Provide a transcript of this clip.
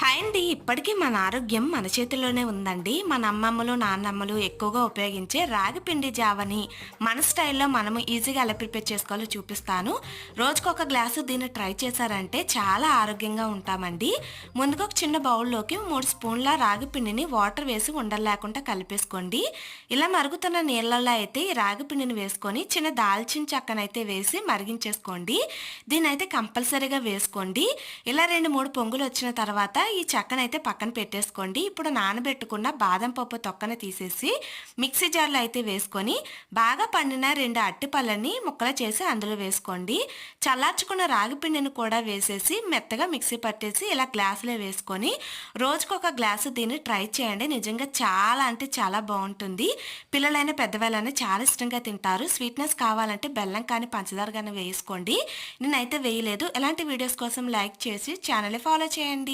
Hi అండి. ఇప్పటికీ మన ఆరోగ్యం మన చేతుల్లోనే ఉందండి. మన అమ్మమ్మలు, నాన్నమ్మలు ఎక్కువగా ఉపయోగించే రాగి పిండి జావని మన స్టైల్‌లో మనము ఈజీగా ఎలా ప్రిపేర్ చేసుకోవాలో చూపిస్తాను. రోజుకొక గ్లాసు దీన్ని ట్రై చేశారంటే చాలా ఆరోగ్యంగా ఉంటామండి. ముందుగా ఒక చిన్న బౌల్‌లోకి 3 స్పూన్ల రాగి పిండిని వాటర్ వేసి ఉండలు లేకుండా కలిపేసుకోండి. ఇలా మరుగుతున్న నీళ్ళల్లో అయితే ఈ రాగి పిండిని వేసుకొని చిన్న దాల్చిన చెక్కనైతే వేసి మరిగించేసుకోండి. దీన్నైతే కంపల్సరీగా వేసుకోండి. ఇలా 2, 3 పొంగులు వచ్చిన తర్వాత ఈ చెక్కనైతే పక్కన పెట్టేసుకోండి. ఇప్పుడు నానబెట్టుకున్న బాదం పప్పు తొక్కన తీసేసి మిక్సీ జార్లో అయితే వేసుకొని బాగా పండిన 2 అరటిపళ్ళని ముక్కలు చేసి అందులో వేసుకోండి. చల్లార్చుకున్న రాగి పిండిని కూడా వేసేసి మెత్తగా మిక్సీ పట్టేసి ఇలా గ్లాసులో వేసుకొని రోజుకొక గ్లాసు దీన్ని ట్రై చేయండి. నిజంగా చాలా అంటే చాలా బాగుంటుంది. పిల్లలైనా పెద్దవాళ్ళైనా చాలా ఇష్టంగా తింటారు. స్వీట్నెస్ కావాలంటే బెల్లం కానీ పంచదార కానీ వేసుకోండి. నేనైతే వేయలేదు. ఇలాంటి వీడియోస్ కోసం లైక్ చేసి ఛానల్ని ఫాలో చేయండి.